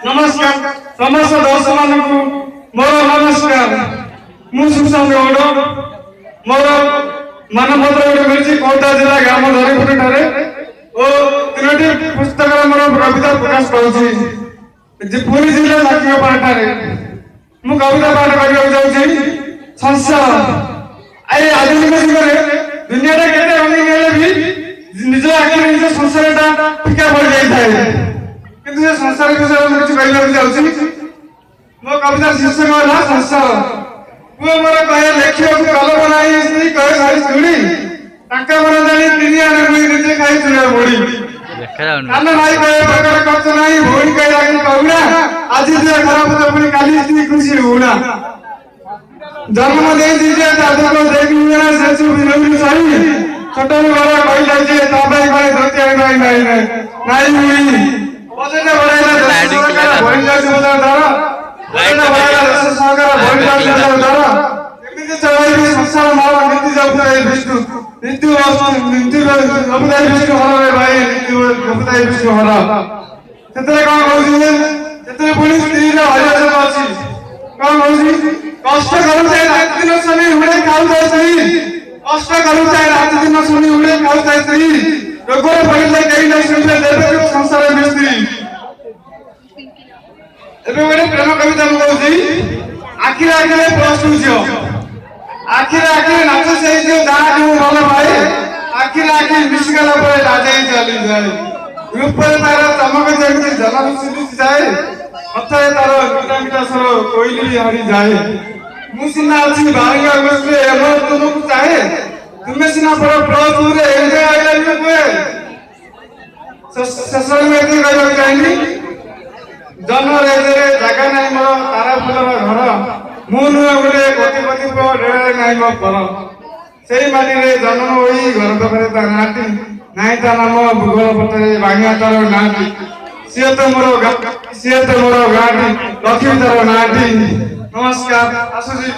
नमस्कार समस्त दर्शक मानू मोर नमस्कार मु सुशांत गौड़ मोर मानपत्र मिली खोर्धा जिला ग्राम धरीपुर ठारे तीनोटी पुस्तक मोर कविता प्रकाश करुँची पुरी जिला लाठीपाड़ा मु कविता पाठ करने संसार आई आधुनिक जुगे दुनिया केते रंगीन हेले भी निज आखिर निज संसार फिका पड़ जाए किंतु से संसार विषय में कुछ कहना चाहूँ मो कविता शीर्षक है संसार पुओ मोर कहे लेखिया कल बनाई कहे सारी शुणी टाका मन जानी तीन आने मुई निजे खाई चुना मुड़ी कान भाई कहे प्रकार खर्च नहीं भूणी कहे आगे कहूना आज दिया खराब तो अपनी काली स्त्री खुशी होना जन्म दे दीजिए दादा को देखिए से चुप नहीं सही छोटा बड़ा कही जाए ता भाई कहे धोती नहीं नहीं नहीं हुई बजेट बढ़ाइला सरकार भरि जाय सुधार द्वारा बजेट बढ़ाइला देश सरकार भरि जाय सुधार द्वारा एमिति चलाइ संसार माल नीति जबताई विष्णु नीति जबताई विष्णु हर भाई नीति जबताई विष्णु हर सेतरे कोन कहउछि सेतरे पुलिस स्त्री रे हरियासन अछि कोन कहउछि कष्ट करू चाहे रात दिन सुनी हुड़े खाऊ जाय सही कष्ट करू चाहे रात दिन सुनी हुड़े खाऊ जाय सही रोगरे पड़िले कहीं नहीं सुनले देवे संसार मिस्त्री एबे गोटे प्रेम कविता मु कहउछि आखिर आखिर प्रश्न जियो आखिर आखिर नाच से जो दाग मु भल भाई आखिर आखिर मिसगला पर लाजाई चली जाए ऊपर तार चमक जेमति जल सुनी जाए अथाय तार मीठा मीठा स्वर कोइली हरि जाए मु सिना अछि बारिया बसले एमो तुमको चाहे तुम्हें सिना पर प्लस रे एंजॉय आई लव यू कोए ससुर में एते कहबा चाहनी जन्म रे जगह नहीं मोर तारा फुलर घर मु नुआ गोटे कोटिपति को ढेर नहीं मो पर सेही माटी रे जन्म होई घर पाखरे ता नाटी नाही ता नाम भूगोल पटरे बांगिया तार नाटी सिए तो मोर गाटी लक्ष्मी तार नाटी नमस्कार आसुजी।